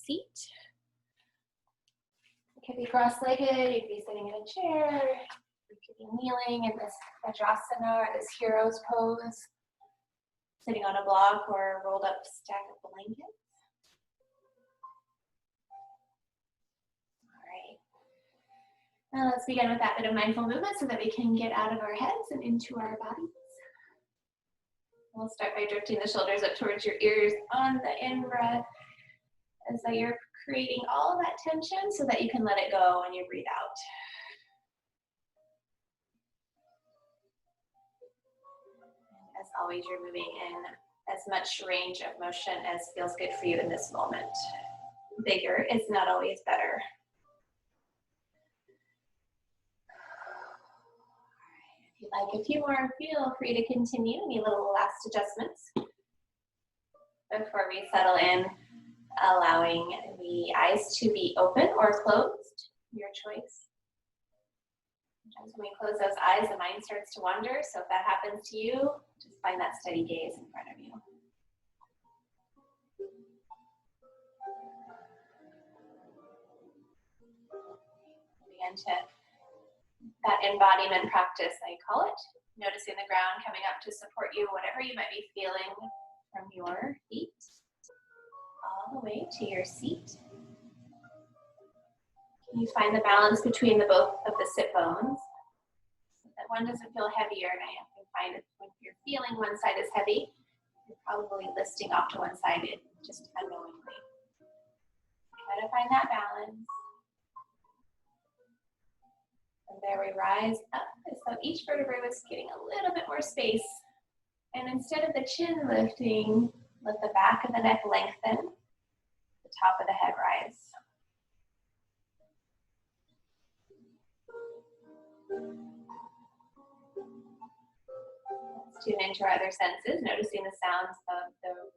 seat. You could be cross-legged, you could be sitting in a chair, you could be kneeling in this Vajrasana or this hero's pose, sitting on a block or a rolled up stack of blankets. All right. Now let's begin with that bit of mindful movement so that we can get out of our heads and into our bodies. We'll start by drifting the shoulders up towards your ears on the in-breath, as though you're creating all that tension so that you can let it go when you breathe out. And as always, you're moving in as much range of motion as feels good for you in this moment. Bigger is not always better. If you'd like a few more, feel free to continue. Any little last adjustments before we settle in, allowing the eyes to be open or closed, your choice. Sometimes when we close those eyes, the mind starts to wander. So if that happens to you, just find that steady gaze in front of you. Begin to that embodiment practice, I call it. Noticing the ground coming up to support you, whatever you might be feeling from your feet, all the way to your seat. Can you find the balance between the both of the sit bones? So that one doesn't feel heavier, and I often find that when you're feeling one side is heavy, you're probably listing off to one side just unknowingly. Try to find that balance. And there we rise up as though each vertebrae was getting a little bit more space. And instead of the chin lifting, let the back of the neck lengthen, the top of the head rise. Let's tune into our other senses, noticing the sounds of the room.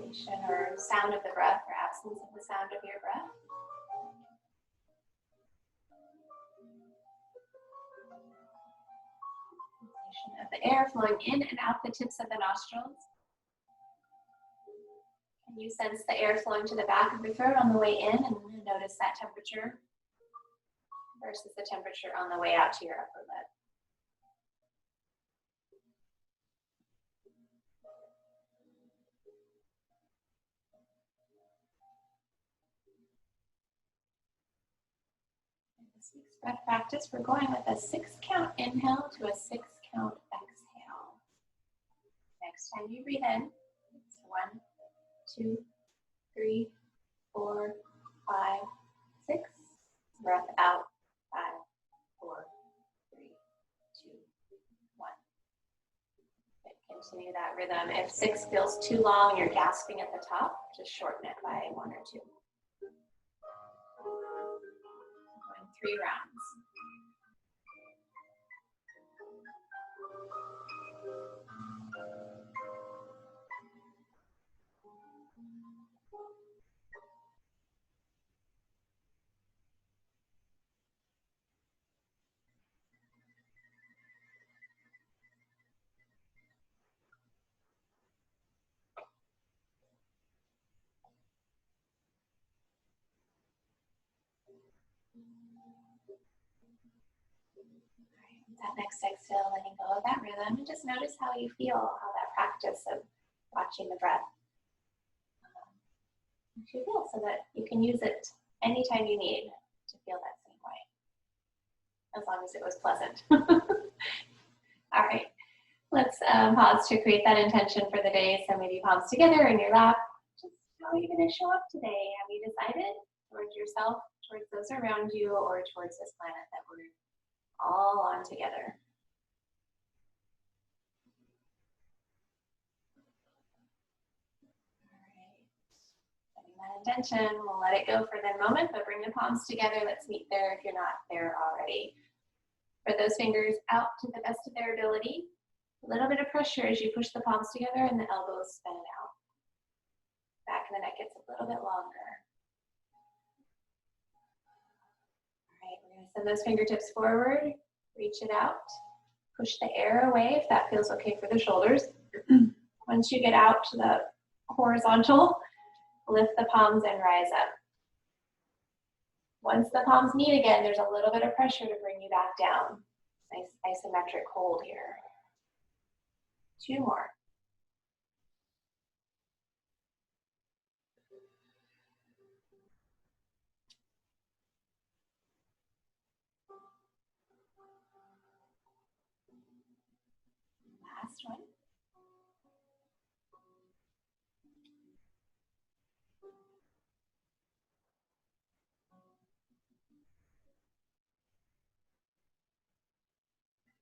Sensation or sound of the breath or absence of the sound of your breath. Sensation of the air flowing in and out the tips of the nostrils. Can you sense the air flowing to the back of the throat on the way in and notice that temperature versus the temperature on the way out to your upper lip? This week's breath practice, we're going with a 6-count inhale to a 6-count exhale. Next time you breathe in, it's 1, 2, 3, 4, 5, 6. Breath out, 5, 4, 3, 2, 1. Continue that rhythm. If 6 feels too long, you're gasping at the top, just shorten it by 1 or 2. 3 rounds. That next exhale, letting go of that rhythm, and just notice how you feel, how that practice of watching the breath makes you feel, so that you can use it anytime you need to feel that same way, as long as it was pleasant. All right, let's pause to create that intention for the day. So maybe palms together in your lap. Just how are you going to show up today? Have you decided towards yourself, towards those around you, or towards this planet that we're all on together? All right. Setting that intention, we'll let it go for the moment, but bring the palms together. Let's meet there if you're not there already. Spread those fingers out to the best of their ability. A little bit of pressure as you push the palms together and the elbows spin out. Back of the neck gets a little bit longer. All right, we're going to send those fingertips forward, reach it out, Push the air away if that feels okay for the shoulders. Once you get out to the horizontal, lift the palms and rise up. Once the palms meet again, there's a little bit of pressure to bring you back down. Nice isometric hold here. 2 more. Last one.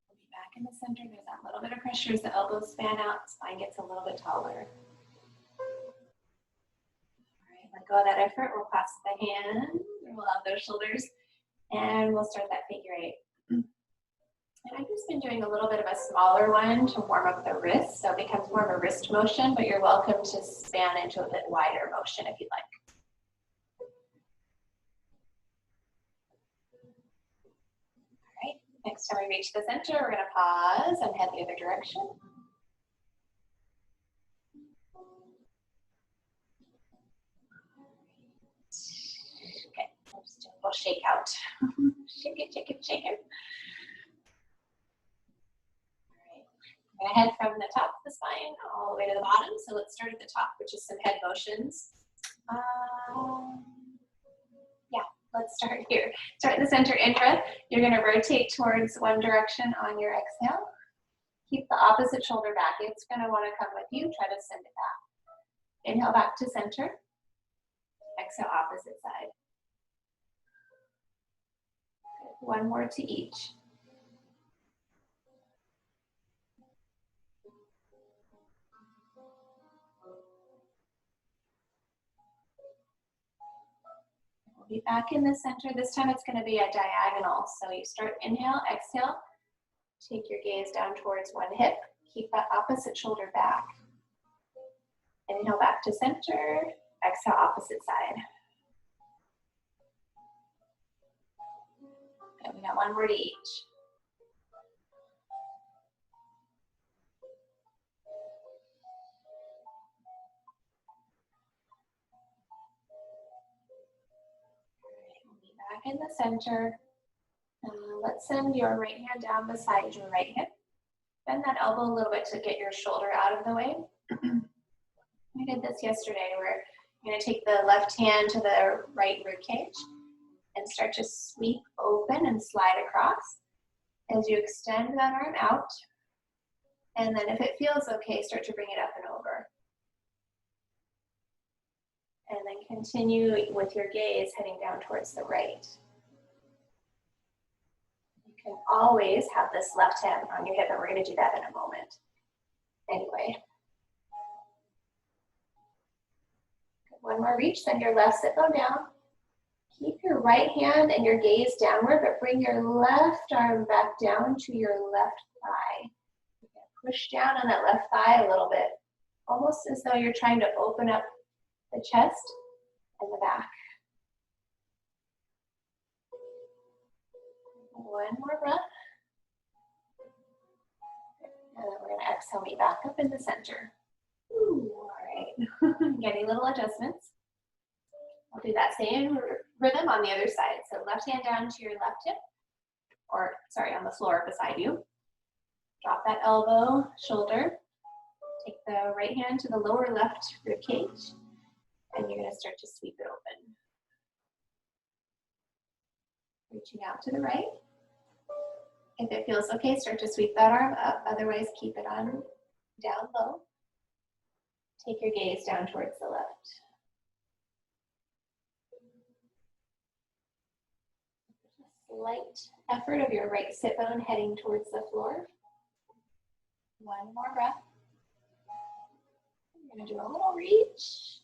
We'll be back in the center. There's that little bit of pressure as the elbows span out, spine gets a little bit taller. All right, let go of that effort. We'll clasp the hands, roll out those shoulders, and we'll start that figure 8. And I've just been doing a little bit of a smaller one to warm up the wrists, so it becomes more of a wrist motion, but you're welcome to span into a bit wider motion if you'd like. All right, next time we reach the center, we're gonna pause and head the other direction. Okay, we'll just do a little shake out. Shake it, shake it, shake it. I'm gonna head from the top of the spine all the way to the bottom. So let's start at the top, which is some head motions. Yeah, let's start here. Start in the center, in-breath. You're gonna rotate towards one direction on your exhale. Keep the opposite shoulder back. It's gonna wanna come with you. Try to send it back. Inhale back to center. Exhale, opposite side. Good. One more to each. Be back in the center. This time it's going to be a diagonal. So you start inhale, exhale, take your gaze down towards one hip. Keep that opposite shoulder back. Inhale back to center, exhale opposite side. Okay, we got one more to each. Back in the center. Let's send your right hand down beside your right hip. Bend that elbow a little bit to get your shoulder out of the way. We did this yesterday. We're going to take the left hand to the right rib cage and start to sweep open and slide across as you extend that arm out. And then if it feels okay, start to bring it up and over. And then continue with your gaze heading down towards the right. You can always have this left hand on your hip, and we're going to do that in a moment. Anyway. One more reach, send your left sit bone down. Keep your right hand and your gaze downward, but bring your left arm back down to your left thigh. Push down on that left thigh a little bit, almost as though you're trying to open up the chest and the back. One more breath. And then we're going to exhale, meet back up in the center. Ooh, all right. Getting little adjustments. I'll do that same rhythm on the other side. So left hand down to your left hip, or sorry, on the floor beside you. Drop that elbow, shoulder. Take the right hand to the lower left rib cage. And you're going to start to sweep it open. Reaching out to the right. If it feels okay, start to sweep that arm up. Otherwise, keep it on down low. Take your gaze down towards the left. A slight effort of your right sit bone heading towards the floor. One more breath. You're going to do a little reach.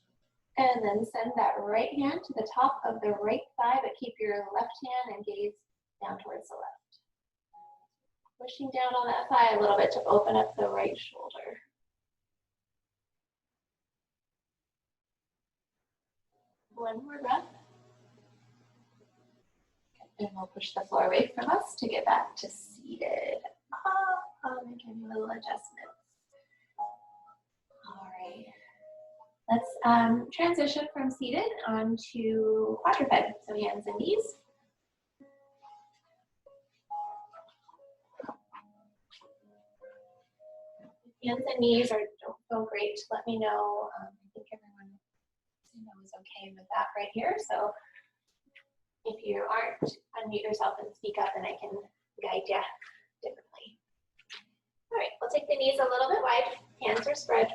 And then send that right hand to the top of the right thigh, but keep your left hand and gaze down towards the left. Pushing down on that thigh a little bit to open up the right shoulder. One more breath. And we'll push the floor away from us to get back to seated. and give you little adjustments. All right. Let's transition from seated onto quadruped, so hands and knees. Hands and knees don't feel great, let me know. I think everyone is okay with that right here. So if you aren't, unmute yourself and speak up and I can guide you differently. All right, we'll take the knees a little bit wide, hands are spread.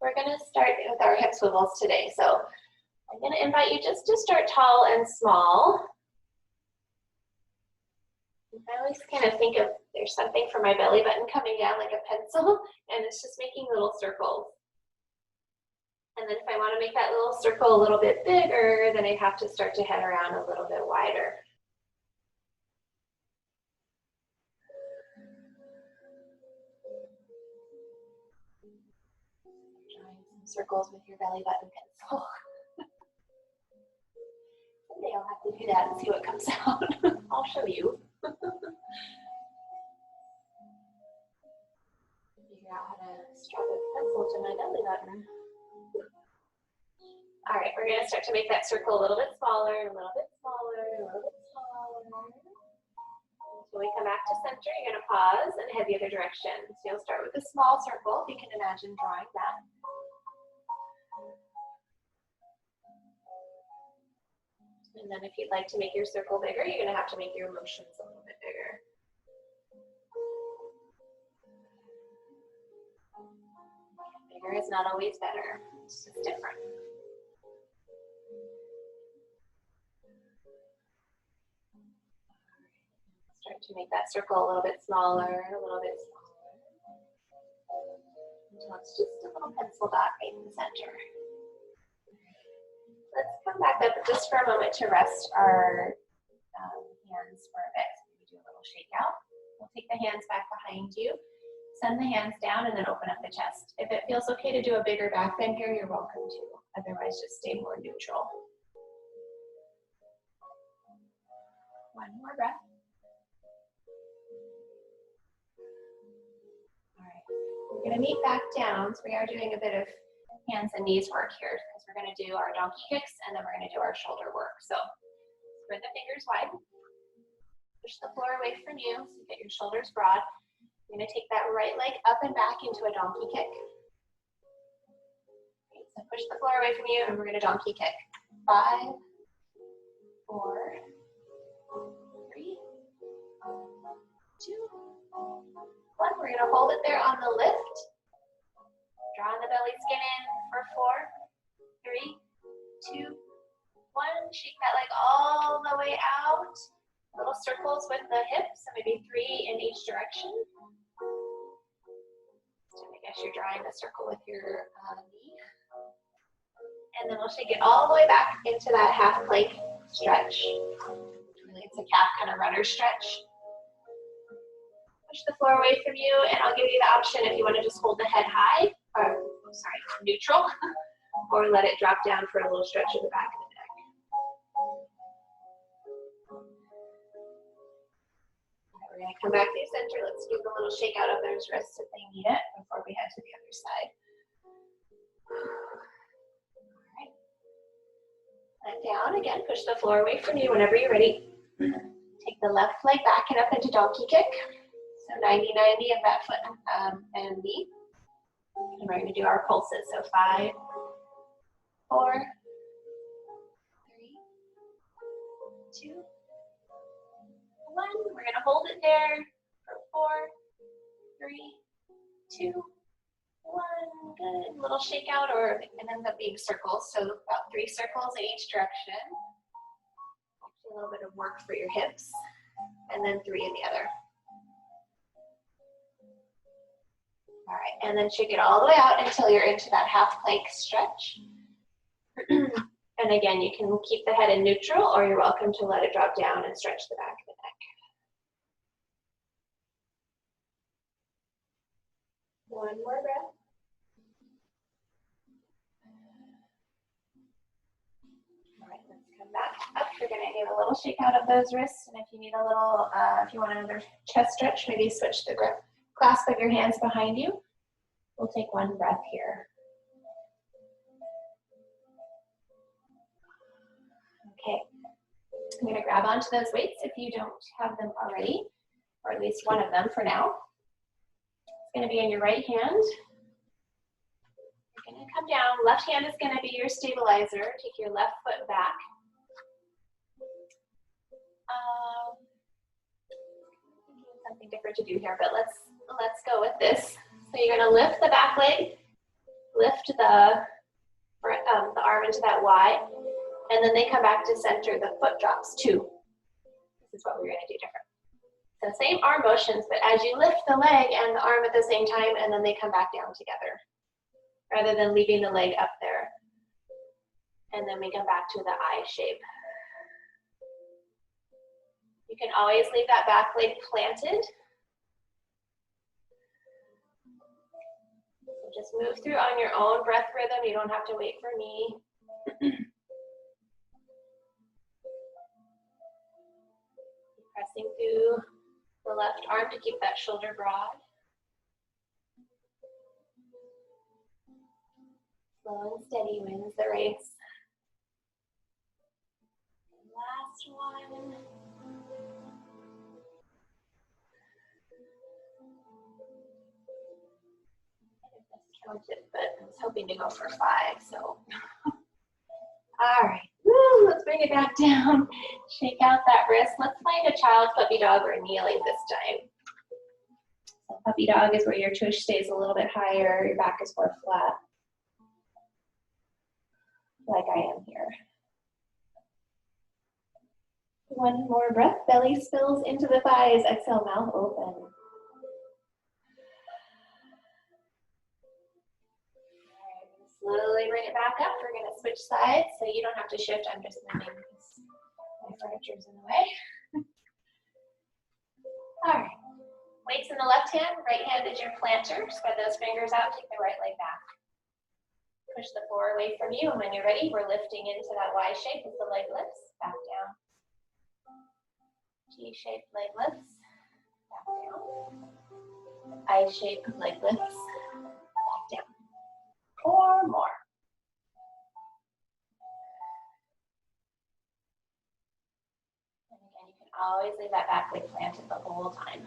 We're gonna start with our hip swivels today. So I'm gonna invite you just to start tall and small. I always kind of think of there's something from my belly button coming down like a pencil, and it's just making little circles. And then if I want to make that little circle a little bit bigger, then I have to start to head around a little bit wider. Drawing some circles with your belly button pencil. Someday I'll have to do that and see what comes out. I'll show you. Figure out how to strap a pencil to my belly button. All right, we're going to start to make that circle a little bit smaller, a little bit smaller, a little bit smaller. So when we come back to center, you're going to pause and head the other direction. So you'll start with a small circle, if you can imagine drawing that. And then if you'd like to make your circle bigger, you're going to have to make your motions a little bit bigger. Bigger is not always better, it's just different. Start to make that circle a little bit smaller, a little bit smaller. Until it's just a little pencil dot right in the center. Let's come back up just for a moment to rest our hands for a bit. We do a little shake out. We'll take the hands back behind you. Send the hands down and then open up the chest. If it feels okay to do a bigger back bend here, you're welcome to. Otherwise, just stay more neutral. One more breath. All right, we're gonna meet back down. So we are doing a bit of hands and knees work here because we're gonna do our donkey kicks and then we're gonna do our shoulder work. So spread the fingers wide. Push the floor away from you so you get your shoulders broad. You're going to take that right leg up and back into a donkey kick. Okay, so push the floor away from you and we're going to donkey kick. 5, 4, 3, 2, 1. We're going to hold it there on the lift. Drawing the belly skin in for 4, 3, 2, 1. Shake that leg all the way out. Little circles with the hips, so maybe 3 in each direction. So I guess you're drawing a circle with your knee. And then we'll shake it all the way back into that half plank stretch. Really, it's a calf kind of runner stretch. Push the floor away from you, and I'll give you the option if you want to just hold the head high, or sorry, neutral, or let it drop down for a little stretch of the back of the neck. We're going to come back to the center. Let's do the little shake out of those wrists if they need it before we head to the other side. All right. Let down. Again, push the floor away from you whenever you're ready. Take the left leg back and up into donkey kick. So 90-90 of that foot and knee. And we're going to do our pulses. So 5, 4, 3, 2, 1. We're going to hold it there for 4, 3, 2, 1. Good. Little shake out, or it ends up being circles. So about 3 circles in each direction. Actually, a little bit of work for your hips. And then 3 in the other. All right. And then shake it all the way out until you're into that half plank stretch. And again, you can keep the head in neutral, or you're welcome to let it drop down and stretch the back of the neck. One more breath. All right, let's come back up We're gonna give a little shake out of those wrists, and if you need a little, if you want another chest stretch, maybe switch the grip, clasp of your hands behind you. We'll take one breath here. Okay, I'm gonna grab onto those weights if you don't have them already, or at least one of them for now. It's gonna be in your right hand. You're gonna come down, left hand is gonna be your stabilizer. Take your left foot back. Something different to do here, but let's go with this. So you're gonna lift the back leg, lift the arm into that Y, and then they come back to center, the foot drops too. This is what we're gonna do different. So same arm motions, but as you lift the leg and the arm at the same time, and then they come back down together, rather than leaving the leg up there. And then we come back to the I shape. You can always leave that back leg planted. So just move through on your own breath rhythm. You don't have to wait for me. Pressing through the left arm to keep that shoulder broad. Slow and steady wins the race. Last one. Counted, but I was hoping to go for 5, so. All right, woo, let's bring it back down. Shake out that wrist. Let's find a child's puppy dog or kneeling this time. So puppy dog is where your tush stays a little bit higher, your back is more flat, like I am here. One more breath, belly spills into the thighs, exhale, mouth open. Slowly bring it back up. We're going to switch sides, so you don't have to shift. I'm just moving because my furniture's in the way. All right. Weights in the left hand. Right hand is your planter. Spread those fingers out. Take the right leg back. Push the floor away from you, and when you're ready, we're lifting into that Y shape as the leg lifts. Back down. G-shaped leg lifts. Back down. I-shaped leg lifts. Back down. 4 more. And again, you can always leave that back leg planted the whole time.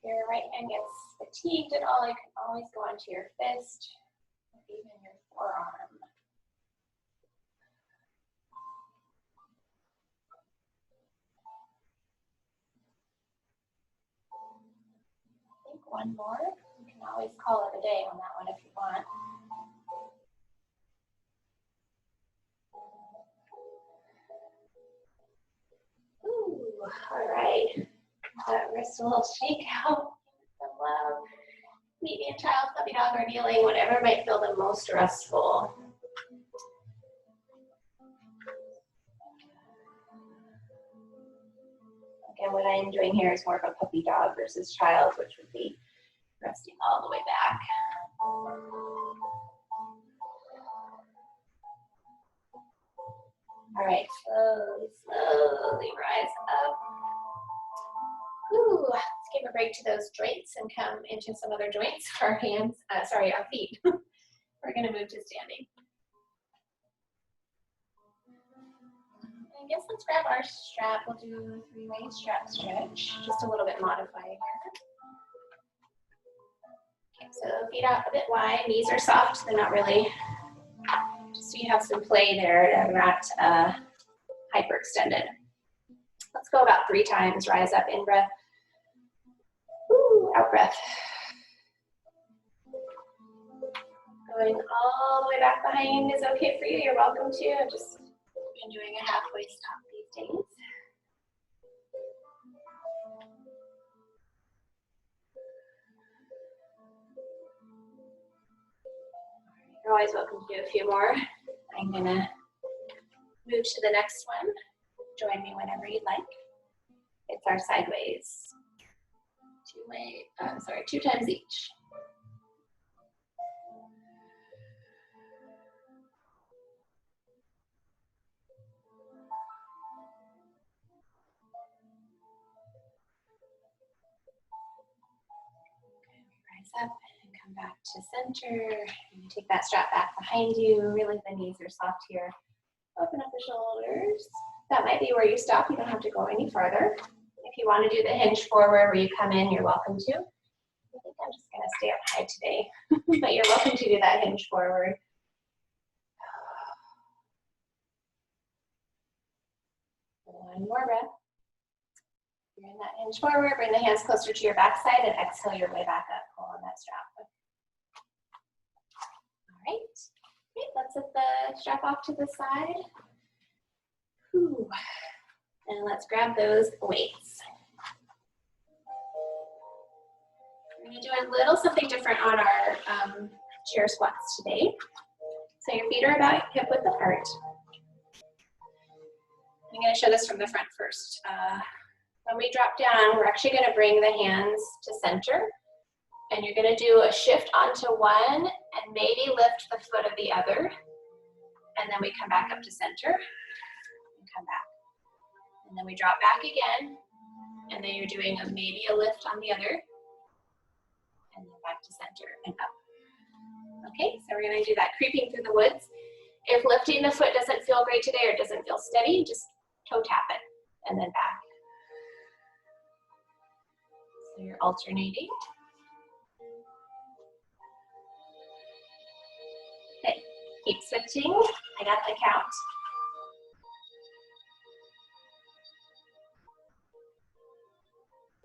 If your right hand gets fatigued at all, you can always go onto your fist, or even your forearm. One more. You can always call it a day on that one if you want. Ooh, all right. That wrist a little shake out. Some love. Medium child, puppy dog, or kneeling, whatever might feel the most restful. Again, what I'm doing here is more of a puppy dog versus child, which would be resting all the way back. All right, slowly rise up. Ooh, let's give a break to those joints and come into some other joints. Our hands, our feet. We're gonna move to standing. I guess let's grab our strap. We'll do a 3-way strap stretch, just a little bit modified here. Okay, so feet out a bit wide, knees are soft, they're not really, just so you have some play there, they're not hyperextended. Let's go about 3 times, rise up, in breath, ooh, out breath. Going all the way back behind is okay for you, you're welcome to. I've just been doing a halfway stop these days. You're always welcome to do a few more. I'm gonna move to the next one. Join me whenever you'd like. It's our sideways. 2, 2 times each. Rise up and come back to center. And take that strap back behind you. Really, the knees are soft here. Open up the shoulders. That might be where you stop. You don't have to go any farther. If you want to do the hinge forward where you come in, you're welcome to. I think I'm just going to stay up high today, but you're welcome to do that hinge forward. One more breath. You're in that hinge forward. Bring the hands closer to your backside and exhale your way back up. Pull on that strap. All right. Great. Let's set the strap off to the side. Whew. And let's grab those weights. We're going to do a little something different on our chair squats today. So your feet are about hip width apart. I'm going to show this from the front first. When we drop down, we're actually going to bring the hands to center. And you're going to do a shift onto one and maybe lift the foot of the other. And then we come back up to center and come back. And then we drop back again. And then you're doing maybe a lift on the other. And then back to center and up. Okay, so we're going to do that creeping through the woods. If lifting the foot doesn't feel great today or doesn't feel steady, just toe tap it and then back. So you're alternating. Okay, keep switching. I got the count.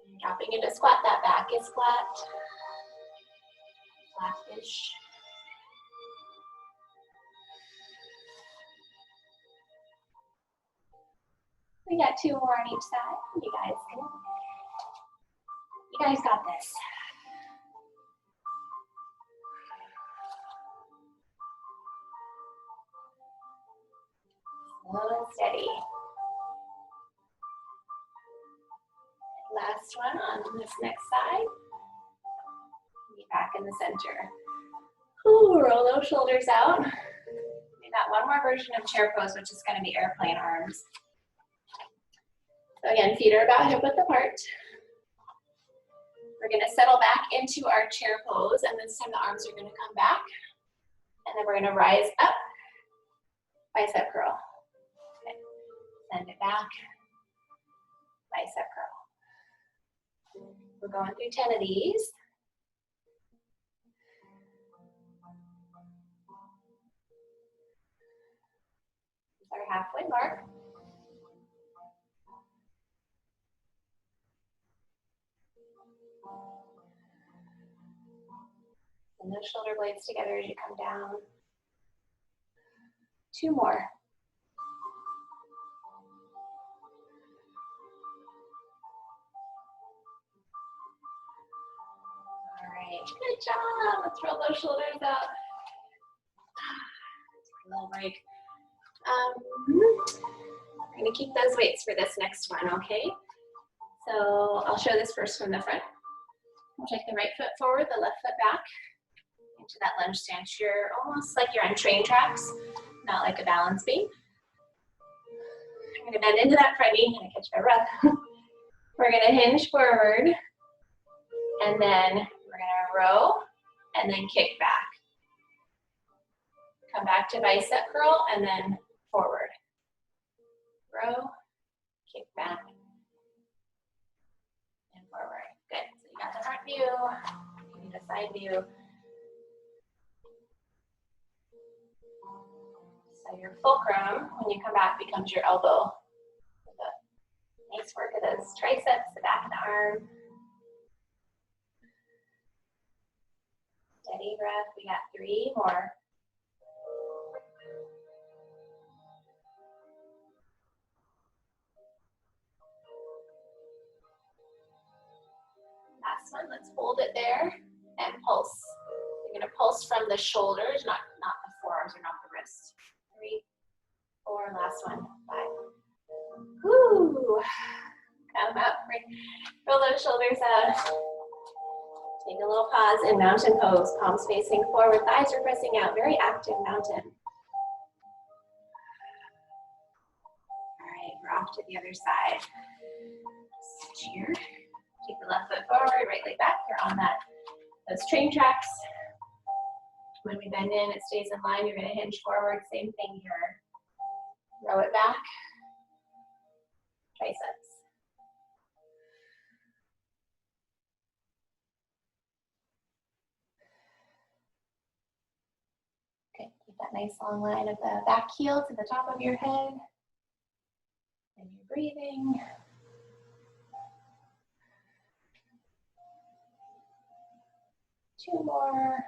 And dropping into squat, that back is flat. Flat-ish. We got 2 more on each side. You guys got this. Slow and steady. Last one on this next side. Be back in the center. Ooh, roll those shoulders out. We got one more version of chair pose, which is going to be airplane arms. So again, feet are about hip width apart. We're going to settle back into our chair pose, and this time the arms are going to come back. And then we're going to rise up, bicep curl. Okay. Send it back, bicep curl. We're going through 10 of these. This is our halfway mark. And those shoulder blades together as you come down. 2 more. All right, good job. Let's roll those shoulders up. Take a little break. We're going to keep those weights for this next one, okay? So I'll show this first from the front. We'll take the right foot forward, the left foot back into that lunge stance. You're almost like you're on train tracks, not like a balance beam. I'm going to bend into that front knee and catch my breath. We're going to hinge forward, and then we're going to row and then kick back. Come back to bicep curl and then forward. Row, kick back, and forward. Good. So you got the front view, you need a side view. So your fulcrum, when you come back, becomes your elbow. Nice work of those triceps, the back of the arm. Steady breath. We got 3 more. Last one, let's hold it there and pulse. You're going to pulse from the shoulders, not the forearms or not the wrists. 3, 4, last one, 5. Whoo! Come up, roll those shoulders out. a little pause in mountain pose, palms facing forward, thighs are pressing out, very active mountain. All right, we're off to the other side. Switch here. Take the left foot forward, right leg back. You're on those train tracks. When we bend in, it stays in line. You're going to hinge forward. Same thing here. Row it back. Triceps. Okay, keep that nice long line of the back heel to the top of your head. And you're breathing. Two more.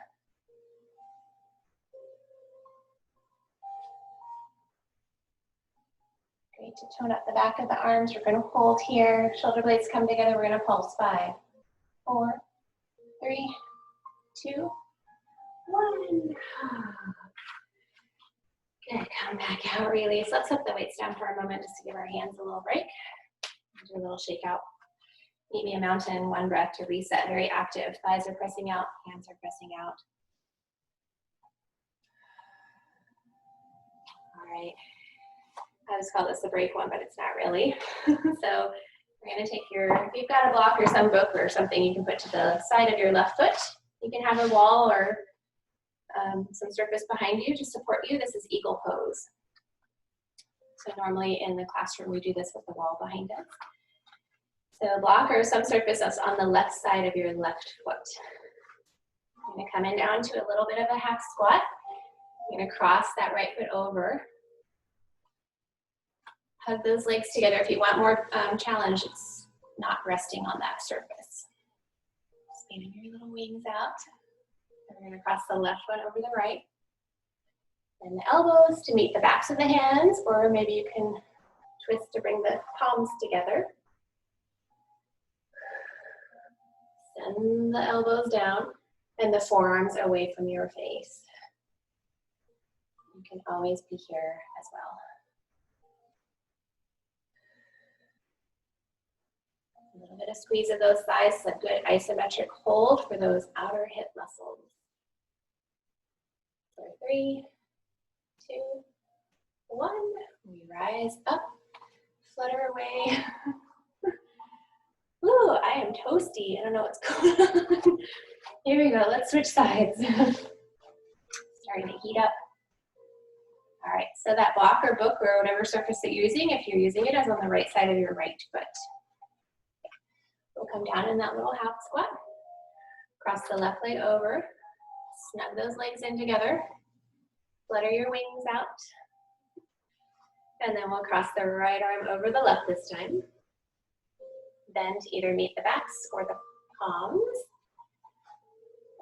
Great to tone up the back of the arms. We're going to hold here. Shoulder blades come together. We're going to pulse. 5, 4, 3, 2, 1. Good. Come back out. Release. Let's set the weights down for a moment just to give our hands a little break. Do a little shake out. Meet me a mountain. One breath to reset. Very active. Thighs are pressing out. Hands are pressing out. All right. I just call this the break one, but it's not really. So we're going to take if you've got a block or some book or something you can put to the side of your left foot. You can have a wall or some surface behind you to support you. This is eagle pose. So normally in the classroom we do this with the wall behind us. So a block or some surface that's on the left side of your left foot. You're going to come in down to a little bit of a half squat. You're going to cross that right foot over. Hug those legs together. If you want more challenge, it's not resting on that surface. Spanning your little wings out. And we're going to cross the left foot over the right. And the elbows to meet the backs of the hands, or maybe you can twist to bring the palms together. Send the elbows down and the forearms away from your face. You can always be here as well. A little bit of squeeze of those thighs, a good isometric hold for those outer hip muscles. So 3, 2, 1. We rise up, flutter away. Ooh, I am toasty. I don't know what's going on. Here we go. Let's switch sides. Starting to heat up. All right, so that block or book or whatever surface that you're using, if you're using it, is on the right side of your right foot. We'll come down in that little half squat. Cross the left leg over. Snug those legs in together. Flutter your wings out. And then we'll cross the right arm over the left this time. Bend to either meet the backs or the palms.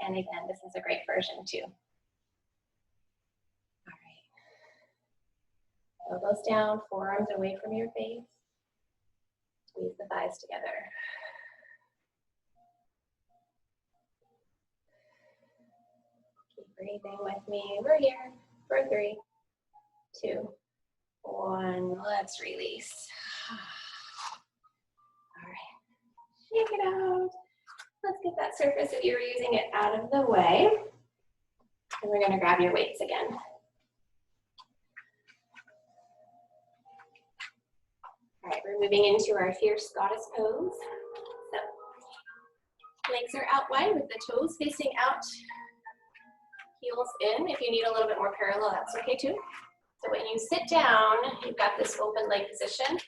And again, this is a great version too. All right. Elbows down, forearms away from your face. Squeeze the thighs together. Keep breathing with me. We're here for 3, 2, 1. Let's release. All right. Shake it out. Let's get that surface, if you were using it, out of the way. And we're going to grab your weights again. All right, we're moving into our fierce goddess pose. So legs are out wide with the toes facing out, heels in. If you need a little bit more parallel, that's okay too. So when you sit down, you've got this open leg position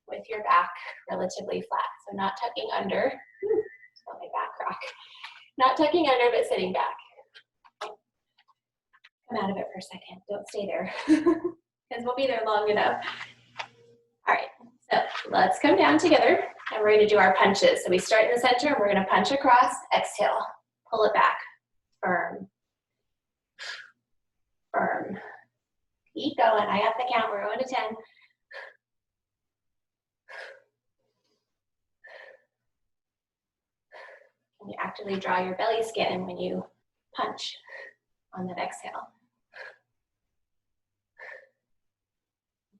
with your back relatively flat. So not tucking under. Got my back rock. Not tucking under, but sitting back. Come out of it for a second. Don't stay there, because we'll be there long enough. All right, so let's come down together, and we're going to do our punches. So we start in the center, and we're going to punch across. Exhale, pull it back. Firm. Firm. Keep going. I got the count. We're going to 10. And you actively draw your belly skin when you punch on that exhale.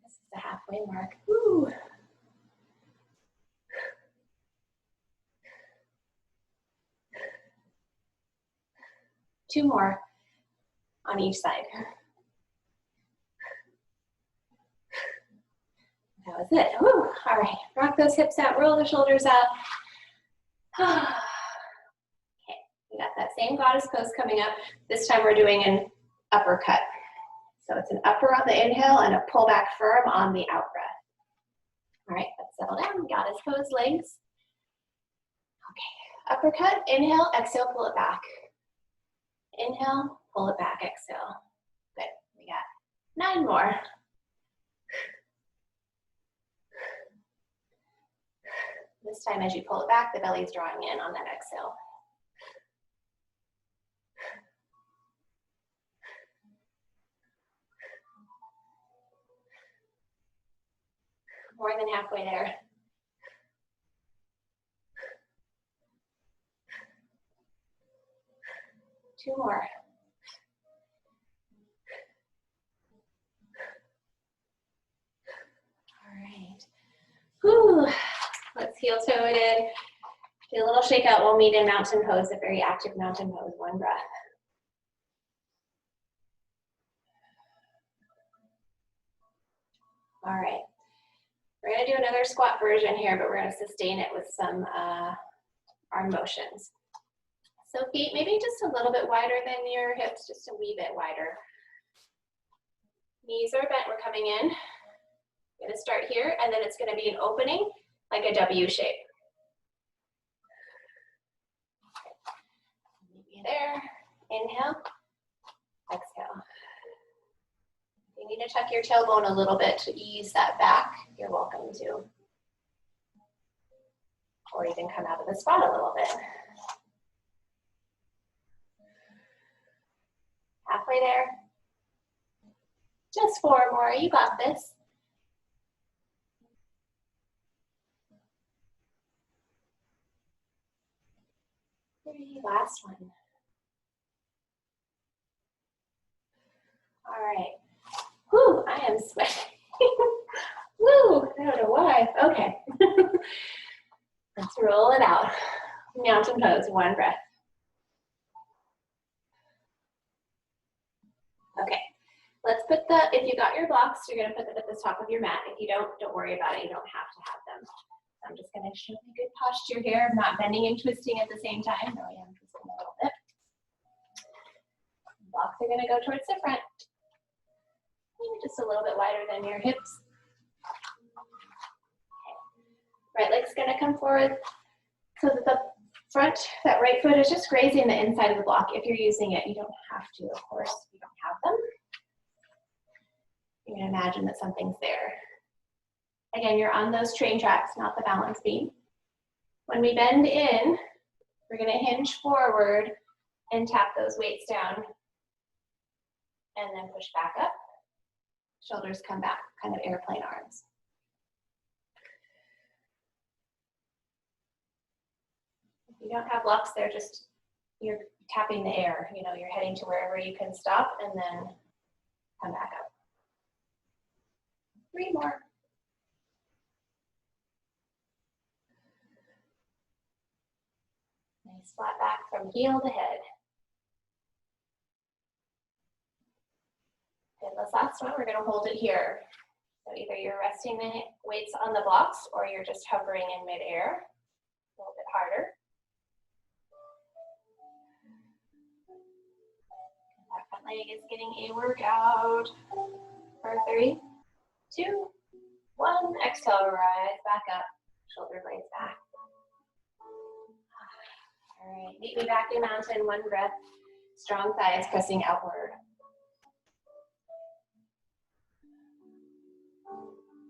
This is the halfway mark. Woo. 2 more on each side. That was it. Woo. All right, rock those hips out, roll the shoulders up. Okay, we got that same goddess pose coming up. This time we're doing an uppercut. So it's an upper on the inhale and a pull back firm on the out breath. All right, let's settle down. Goddess pose, legs. Okay, uppercut, inhale, exhale, pull it back. Inhale, pull it back, exhale. Good, we got 9 more. This time as you pull it back, the belly's drawing in on that exhale. More than halfway there. Two more. All right. Whew. Let's heel toe it in. Do a little shakeout. We'll meet in mountain pose, a very active mountain pose. 1 breath. All right. We're going to do another squat version here, but we're going to sustain it with some arm motions. So feet maybe just a little bit wider than your hips, just a wee bit wider. Knees are bent, we're coming in. We're going to start here, and then it's going to be an opening like a W shape. Meet me there. Inhale, exhale. You need to tuck your tailbone a little bit to ease that back. You're welcome to. Or even come out of the spot a little bit. Halfway there. Just 4 more, you got this. 3, last one. All right. Whew, I am sweating. Woo, I don't know why. Okay. Let's roll it out. Mountain pose, 1 breath. Okay. Let's put if you got your blocks, you're going to put them at the top of your mat. If you don't worry about it. You don't have to have them. So I'm just going to show you good posture here. I'm not bending and twisting at the same time. No, I am twisting a little bit. Blocks are going to go towards the front. Maybe just a little bit wider than your hips. Okay. Right leg's going to come forward so that the front, that right foot is just grazing the inside of the block. If you're using it, you don't have to, of course, if you don't have them. You can imagine that something's there. Again, you're on those train tracks, not the balance beam. When we bend in, we're going to hinge forward and tap those weights down and then push back up. Shoulders come back, kind of airplane arms. If you don't have blocks, they're just, you're tapping the air. You know, you're heading to wherever you can stop and then come back up. 3 more. Nice flat back from heel to head. Okay, this last one, we're going to hold it here. So either you're resting the weights on the blocks or you're just hovering in midair. A little bit harder. That front leg is getting a workout. For 3, 2, 1. Exhale, rise back up. Shoulder blades back. All right, meet me back in mountain. 1 breath. Strong thighs pressing outward. All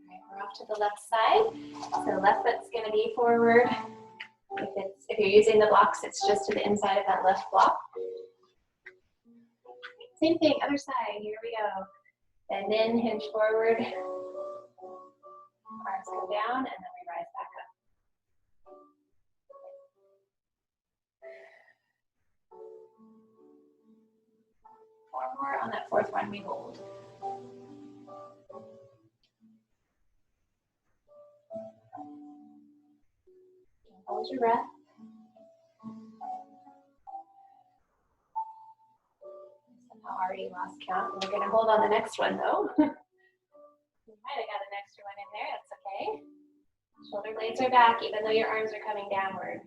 right, we're off to the left side. So left foot's going to be forward. If you're using the blocks, it's just to the inside of that left block. Same thing, other side. Here we go. Bend in, hinge forward. Arms go down, and then we rise back up. 4 more. On that 4th one, we hold. Hold your breath. lost count. We're going to hold on the next one though. You might have got an extra one in there, that's okay. Shoulder blades are back even though your arms are coming downward.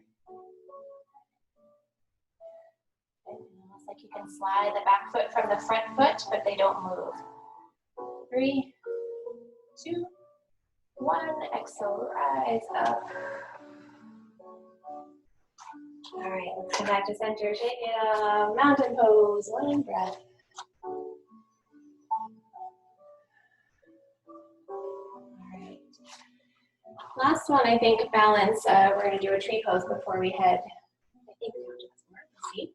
Almost like you can slide the back foot from the front foot, but they don't move. 3, 2, 1. Exhale, rise up. All right, let's come back to center. Shake it up. Mountain pose. 1 breath. All right. Last one, I think, balance. We're going to do a tree pose before we head. I think we have to see.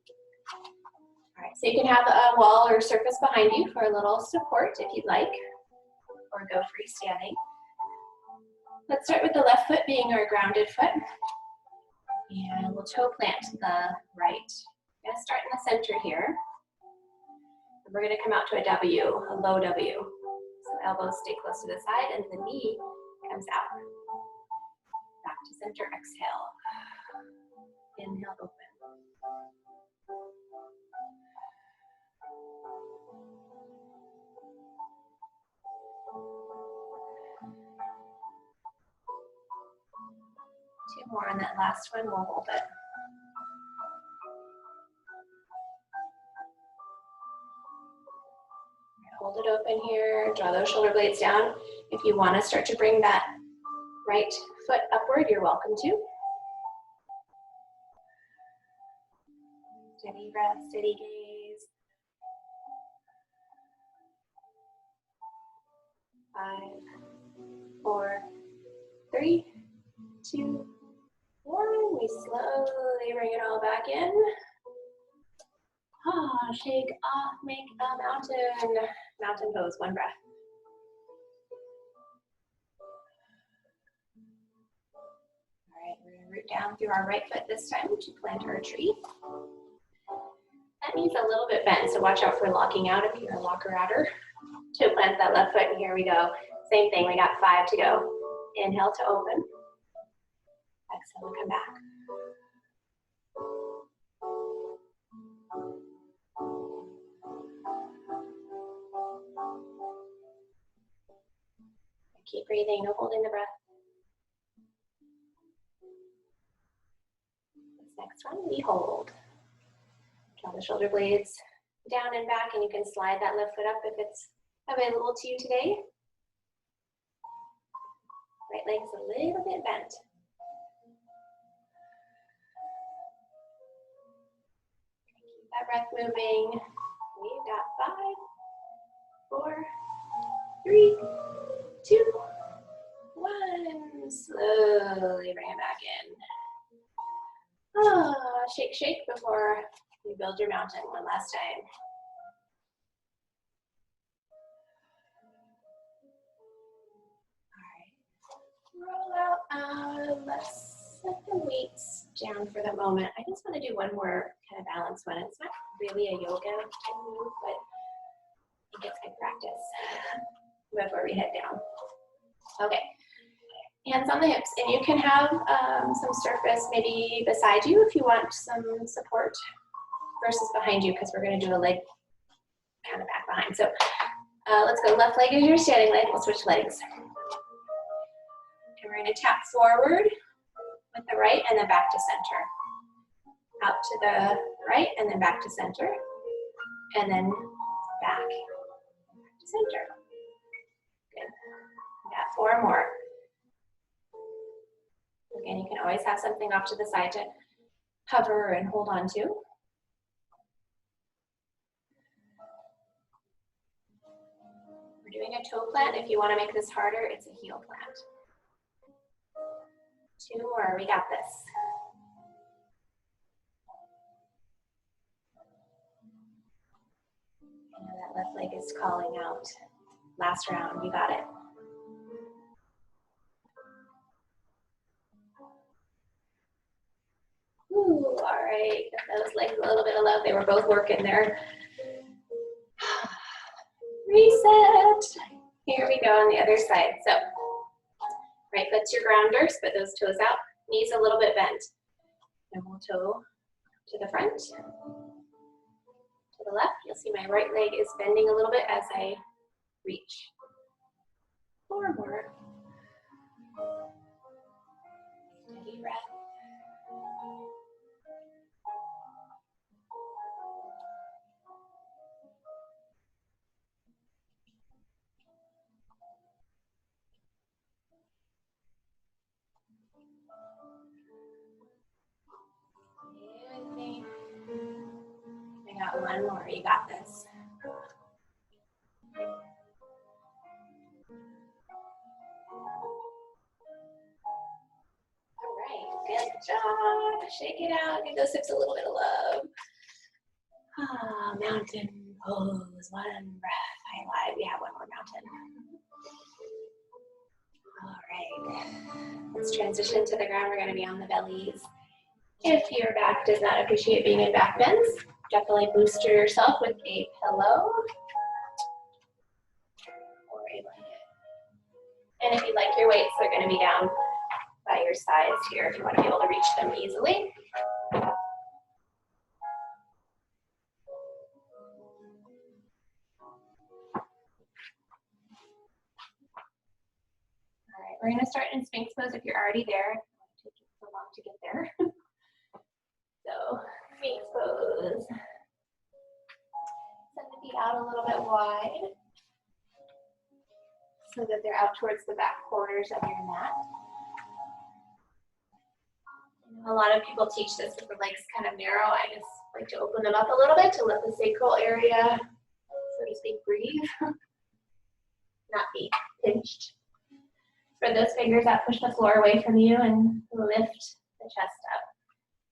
All right, so you can have a wall or surface behind you for a little support if you'd like, or go freestanding. Let's start with the left foot being our grounded foot. And we'll toe plant the right. We're going to start in the center here. And we're going to come out to a W, a low W. So elbows stay close to the side and the knee comes out. Back to center, exhale. Inhale, open. Two more on that last one, we'll hold it. Hold it open here, draw those shoulder blades down. If you want to start to bring that right foot upward, you're welcome to. Steady breath, steady gaze. 5, 4, 3, 2, 1. We slowly bring it all back in. Shake off, make a mountain pose. 1 breath. All right, we're going to root down through our right foot this time to plant our tree. That needs a little bit bent, so watch out for locking out if you're a locker-outer. To plant that left foot, and here we go. Same thing, we got 5 to go. Inhale to open. Exhale to come back. Keep breathing, no holding the breath. This next one, we hold. Draw the shoulder blades down and back, and you can slide that left foot up if it's available to you today. Right leg's a little bit bent. Keep that breath moving. We've got 5, 4, 3, 2, 1. Slowly bring it back in. Shake, shake before you build your mountain. One last time. All right. Roll out. Let's set the weights down for the moment. I just want to do one more kind of balance one. It's not really a yoga type move, but I think it's good practice before we head down. Okay, hands on the hips, and you can have some surface maybe beside you if you want some support versus behind you, because we're going to do a leg kind of back behind. So let's go. Left leg is your standing leg. We'll switch legs. And we're going to tap forward with the right and then back to center. Out to the right and then back to center. And then back to center. Good. We got 4 more. Again, you can always have something off to the side to hover and hold on to. We're doing a toe plant. If you want to make this harder, it's a heel plant. 2 more, we got this. I know that left leg is calling out. Last round, you got it. Ooh, all right, those legs a little bit of love. They were both working there. Reset. Here we go on the other side. So, right foot's your grounder, spit those toes out, knees a little bit bent. And we'll toe to the front, to to the left. You'll see my right leg is bending a little bit as I reach forward. Steady breath. Stay with me. I got one more. You got this. All right, good job. Shake it out. Give those hips a little bit of love. Ah, mountain pose. One breath. I lied. We have one more mountain. All right. Let's transition to the ground. We're going to be on the bellies. If your back does not appreciate being in back bends, definitely booster yourself with a pillow or a blanket. And if you like your weights, they're going to be down by your sides here if you want to be able to reach them easily. All right, we're going to start in Sphinx pose if you're already there. It won't take you so long to get there. So, Sphinx pose. Send the feet out a little bit wide so that they're out towards the back corners of your mat. A lot of people teach this with the legs kind of narrow. I just like to open them up a little bit to let the sacral area, so to speak, breathe, not be pinched. Spread those fingers out, push the floor away from you, and lift the chest up.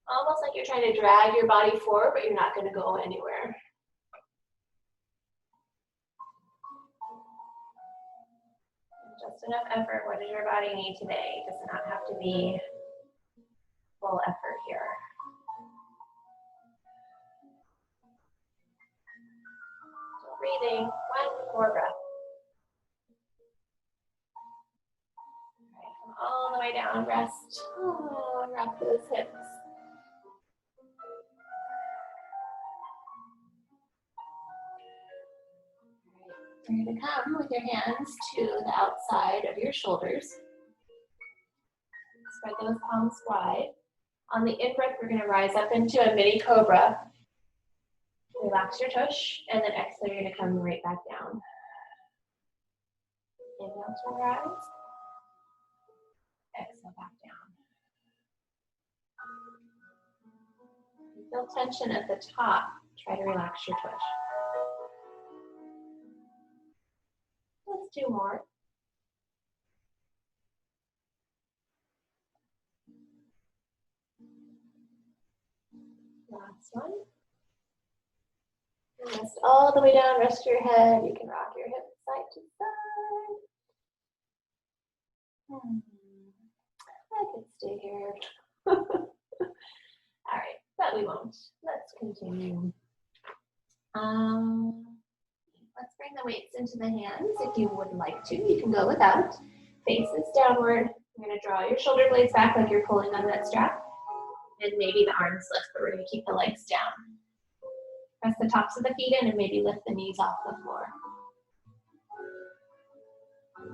Almost like you're trying to drag your body forward, but you're not going to go anywhere. Just enough effort. What does your body need today? It does not have to be full effort here. So breathing, one more breath. All right, come all the way down, rest. Oh, rock those hips. You're going to come with your hands to the outside of your shoulders. Spread those palms wide. On the in-breath, we're going to rise up into a mini cobra. Relax your tush, and then exhale, you're going to come right back down. Inhale to rise. Exhale back down. You feel tension at the top. Try to relax your tush. Let's do more. Last one. Rest all the way down, rest your head. You can rock your hips side to side. I could stay here. All right, but we won't. Let's continue. Let's bring the weights into the hands if you would like to. You can go without. Faces downward. You're going to draw your shoulder blades back like you're pulling on that strap. And maybe the arms lift, but we're going to keep the legs down. Press the tops of the feet in and maybe lift the knees off the floor.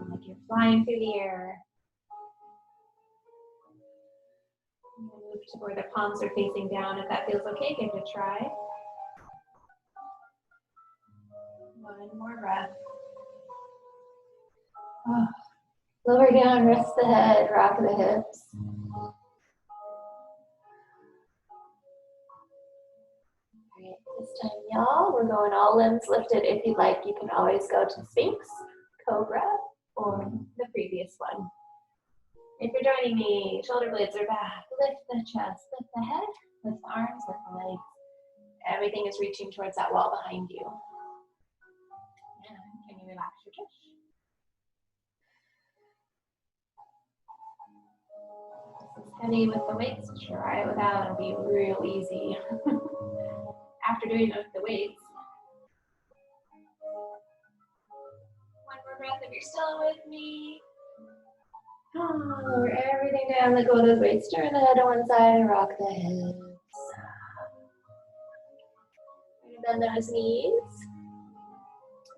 Like you're flying through the air. Move to where the palms are facing down. If that feels okay, give it a try. One more breath. Oh. Lower down, rest the head, rock the hips. All right, this time, y'all, we're going all limbs lifted. If you'd like, you can always go to Sphinx, Cobra, or the previous one. If you're joining me, shoulder blades are back. Lift the chest, lift the head, lift the arms, lift the legs. Everything is reaching towards that wall behind you. And can you relax your tush? This is heavy with the weights. Try it without. It'll be real easy. After doing it with the weights. One more breath if you're still with me. Lower everything down, let go of those weights, turn the head to one side and rock the hips. bend those knees.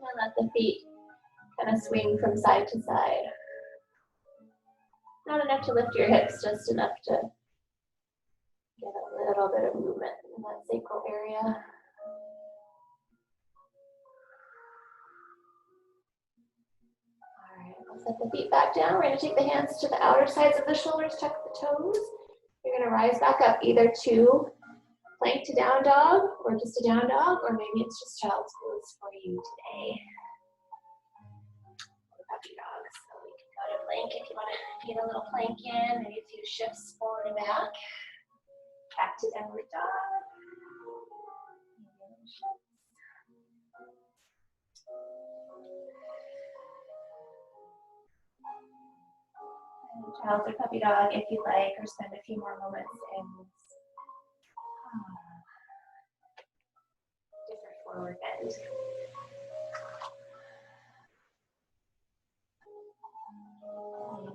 And let the feet kind of swing from side to side. Not enough to lift your hips, just enough to get a little bit of movement in that sacral area. All right, we'll set the feet back down. We're going to take the hands to the outer sides of the shoulders, tuck the toes. You're going to rise back up either to plank to down dog, or just a down dog, or maybe it's just child's pose for you today. Puppy dog, so we can go to plank if you want to get a little plank in, maybe a few shifts forward and back to downward dog. And child's or puppy dog if you like, or spend a few more moments in different forward bend.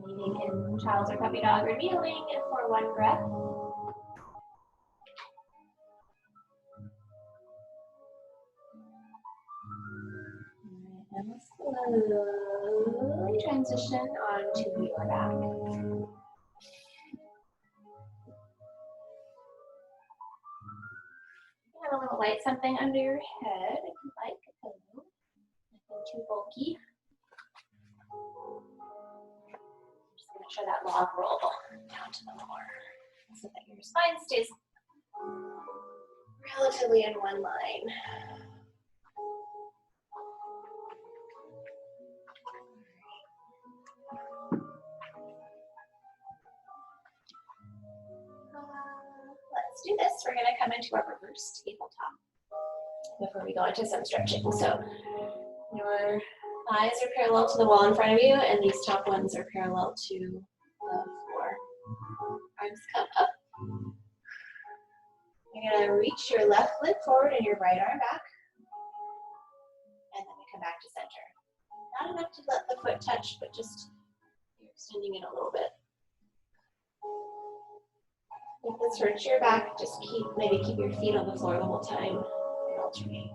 Kneeling in child's or puppy dog, or kneeling in for one breath. And slowly transition onto your back. Have a little light something under your head if you like, a pillow. Nothing too bulky. Just going to show that log roll down to the floor so that your spine stays relatively in one line. Let's do this. We're going to come into our reverse tabletop before we go into some stretching. So your thighs are parallel to the wall in front of you, and these top ones are parallel to the floor. Arms come up. You're going to reach your left leg forward and your right arm back. And then we come back to center. Not enough to let the foot touch, but just you're extending it a little bit. If this hurts your back, just maybe keep your feet on the floor the whole time and alternate.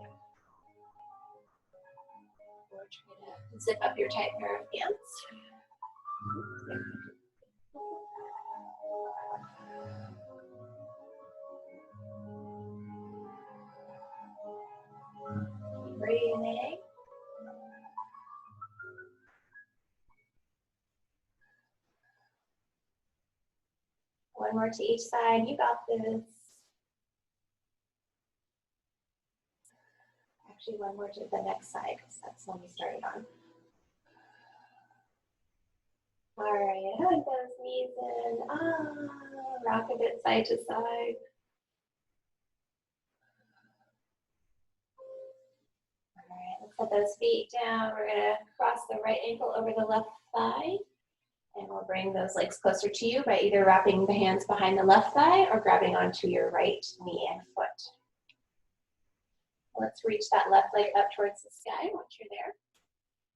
Or try to zip up your tight pair of pants. Keep breathing. One more to each side. You got this. Actually, one more to the next side, because that's the one we started on. All right, hug those knees in. Rock a bit side to side. All right, let's set those feet down. We're going to cross the right ankle over the left thigh. And we'll bring those legs closer to you by either wrapping the hands behind the left thigh or grabbing onto your right knee and foot. Let's reach that left leg up towards the sky once you're there.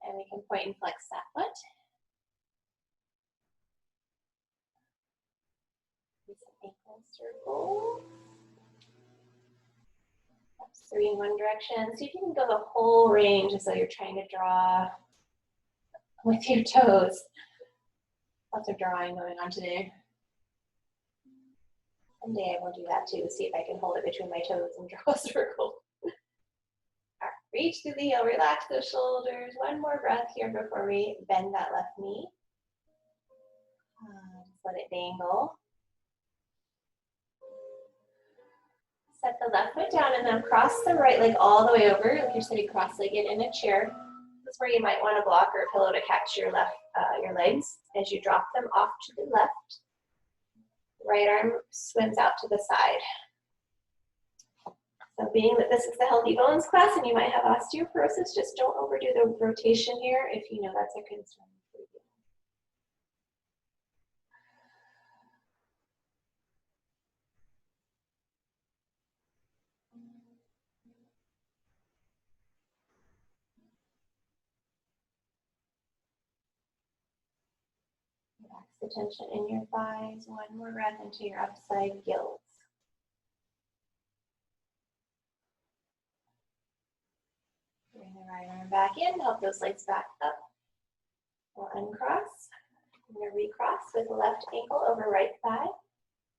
And we can point and flex that foot. Do some ankle circles. That's 3 in one direction. See if you can go the whole range as though you're trying to draw with your toes. Lots of drawing going on today. Someday I will do that too. See if I can hold it between my toes and draw a circle. All right, reach through the heel, relax those shoulders. One more breath here before we bend that left knee. Just let it dangle. Set the left foot down and then cross the right leg all the way over, like you're sitting cross-legged in a chair. This is where you might want a block or a pillow to catch your your legs as you drop them off to the left. Right arm swims out to the side. So being that this is the Healthy Bones class and you might have osteoporosis, just don't overdo the rotation here if you know that's a concern for you. Relax the tension in your thighs. One more breath into your upside gills. right arm back in, help those legs back up. We'll uncross. I'm going to recross with the left ankle over right thigh.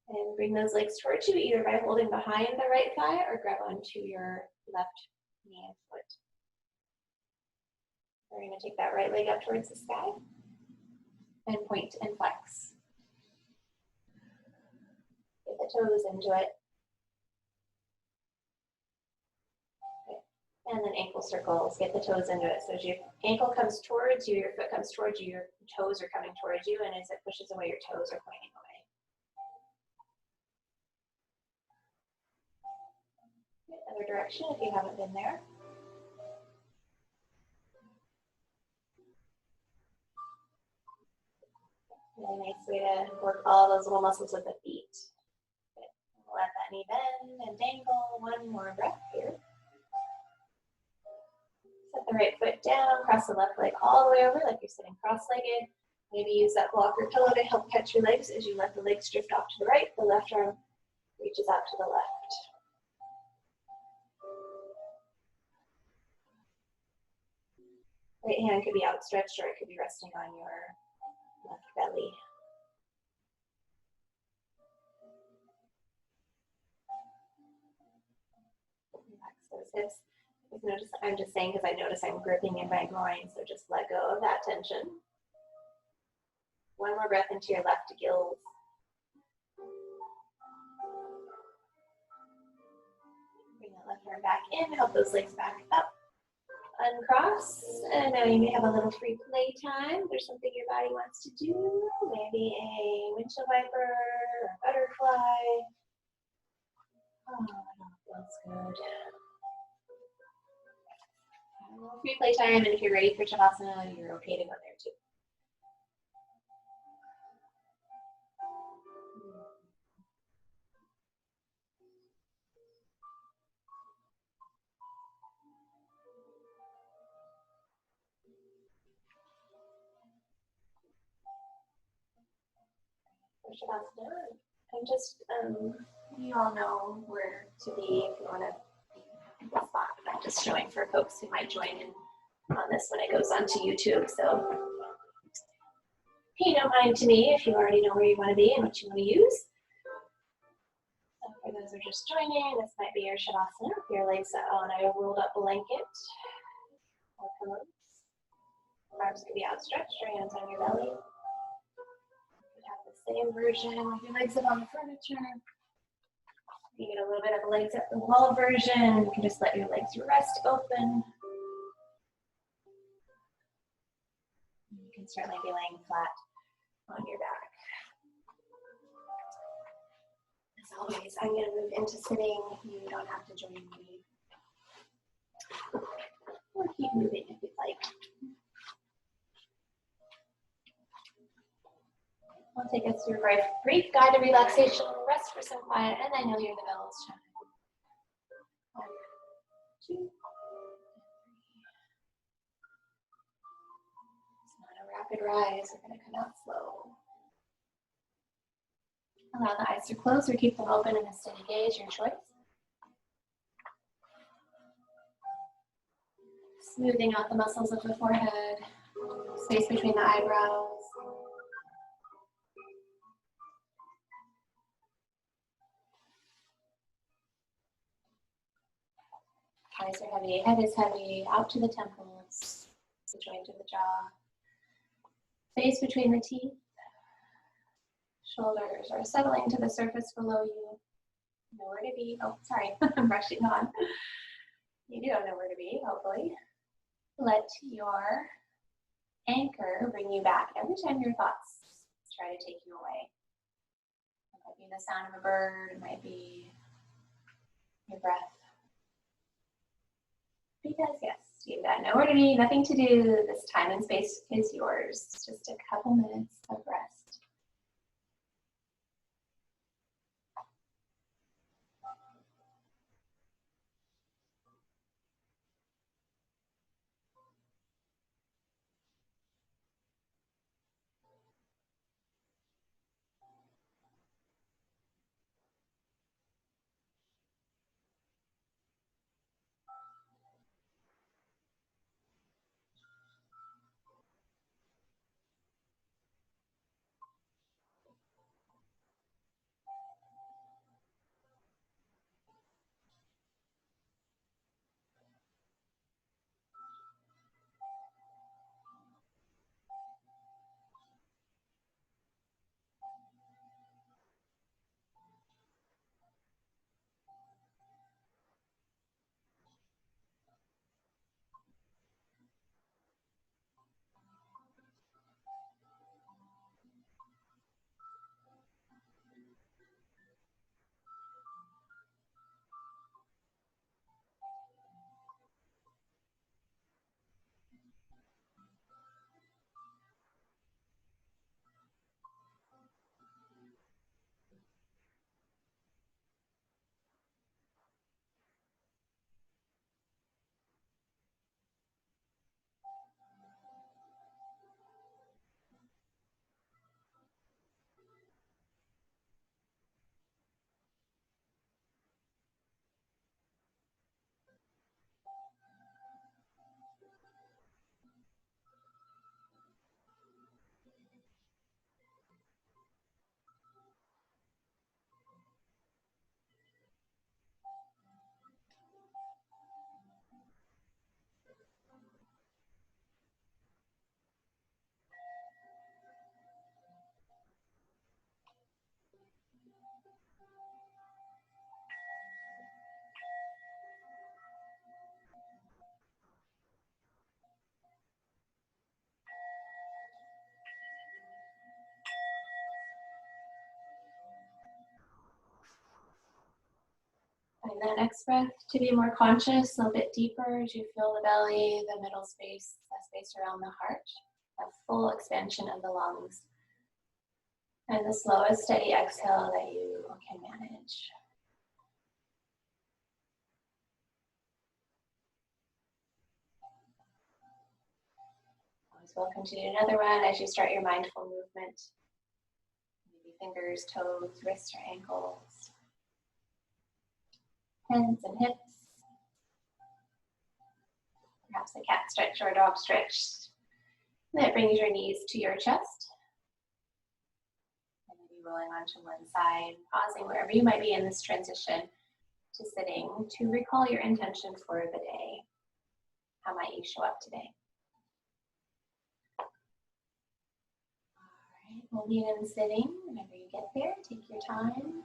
And bring those legs towards you, either by holding behind the right thigh or grab onto your left knee and foot. We're going to take that right leg up towards the sky and point and flex. Get the toes into it. Okay. And then ankle circles, get the toes into it. So as your ankle comes towards you, your foot comes towards you, your toes are coming towards you, and as it pushes away, your toes are pointing away. Other direction if you haven't been there. Really nice way to work all those little muscles with the feet. Okay. Let that knee bend and dangle. One more breath here. Set the right foot down, cross the left leg all the way over like you're sitting cross-legged. Maybe use that blocker pillow to help catch your legs as you let the legs drift off to the right. The left arm reaches out to the left. Right hand could be outstretched or it could be resting on your left belly. Relax those hips. Notice, I'm just saying because I notice I'm gripping in my groin, so just let go of that tension. One more breath into your left gills. Bring that left arm back in, help those legs back up. Uncross, and now you may have a little free play time. There's something your body wants to do, maybe a windshield wiper or a butterfly. Oh, that feels good. A little free play time, and if you're ready for Shavasana, you're okay to go there too. Shavasana. And just, you all know where to be if you want to be in the spot. I'm just showing for folks who might join in on this when it goes onto YouTube. So pay no mind to me if you already know where you want to be and what you want to use. So for those who are just joining, this might be your Shavasana. Your legs on a rolled up blanket or pillows. Arms can be outstretched, your hands on your belly. Same version with your legs up on the furniture. You get a little bit of a legs up the wall version. You can just let your legs rest open. You can certainly be laying flat on your back. As always, I'm going to move into sitting. You don't have to join me. Or keep moving if you'd like. I'll take us through a brief guided relaxation, rest for some quiet, and then you'll hear the bells chime. 1, 2, 3. It's not a rapid rise. We're going to come out slow. Allow the eyes to close or keep them open in a steady gaze, your choice. Smoothing out the muscles of the forehead, space between the eyebrows. Eyes are heavy, head is heavy, out to the temples, the joint of the jaw. Face between the teeth. Shoulders are settling to the surface below you. Nowhere to be. Oh, sorry, I'm brushing on. You do have nowhere to be, hopefully. Let your anchor bring you back every time your thoughts try to take you away. It might be the sound of a bird, it might be your breath. Because yes, you've got nowhere to be, nothing to do. This time and space is yours. Just a couple minutes of rest. that next breath to be more conscious, a little bit deeper as you feel the belly, the middle space, that space around the heart, a full expansion of the lungs. And the slowest, steady exhale that you can manage. Always welcome to do another one as you start your mindful movement. Maybe fingers, toes, wrists, or ankles. Hands and hips. Perhaps a cat stretch or a dog stretch. That brings your knees to your chest. And maybe rolling onto one side, pausing wherever you might be in this transition to sitting to recall your intention for the day. How might you show up today? All right, we'll be in sitting. Whenever you get there, take your time.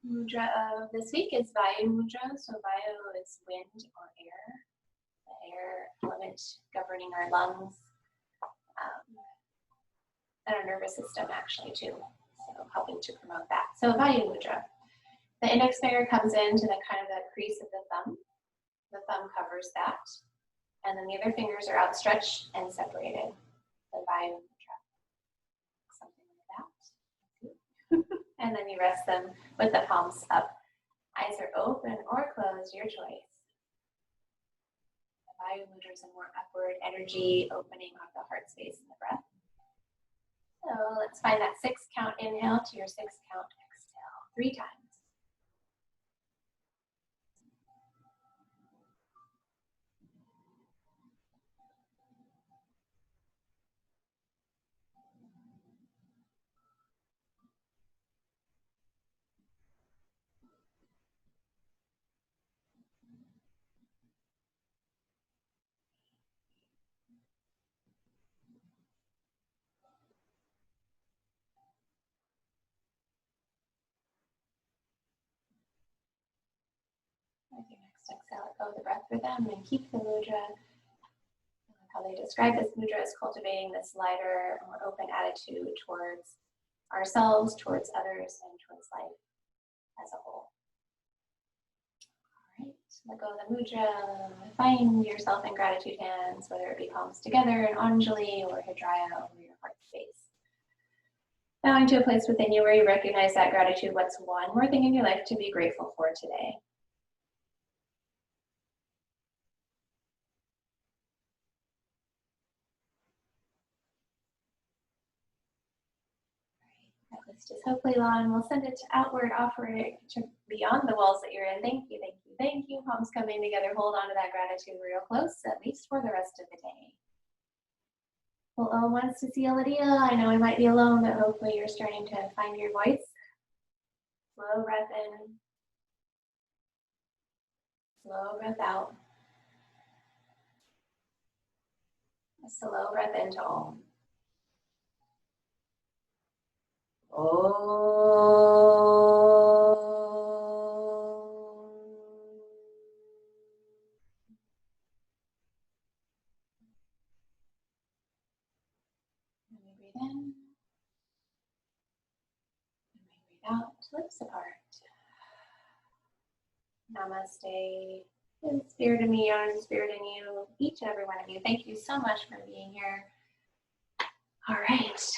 Mudra of this week is Vayu Mudra. So Vayu is wind or air. The air element governing our lungs and our nervous system actually too. So helping to promote that. So Vayu Mudra. The index finger comes into the kind of the crease of the thumb. The thumb covers that. And then the other fingers are outstretched and separated. The Vayu Mudra. Something like that. And then you rest them with the palms up. Eyes are open or closed, your choice. The Vayu Mudra is a more upward energy opening of the heart space and the breath. So let's find that 6 count inhale to your 6 count exhale. 3 times. With your next exhale, let go of the breath for them and keep the mudra. Like how they describe this mudra as cultivating this lighter, more open attitude towards ourselves, towards others, and towards life as a whole. All right, let go of the mudra. Find yourself in gratitude hands, whether it be palms together in Anjali or Hijraya over your heart space. Bowing to a place within you where you recognize that gratitude. What's one more thing in your life to be grateful for today? That list is hopefully long. We'll send it outward, offer it to beyond the walls that you're in. Thank you, thank you, thank you. Palms coming together. Hold on to that gratitude real close, at least for the rest of the day. Well, Om wants to see Lydia. I know I might be alone, but hopefully you're starting to find your voice. Slow breath in. Slow breath out. A slow breath into Om. And we breathe in. And we breathe out. Lips apart. Namaste. In spirit of me, honor the spirit in you, each and every one of you. Thank you so much for being here. All right.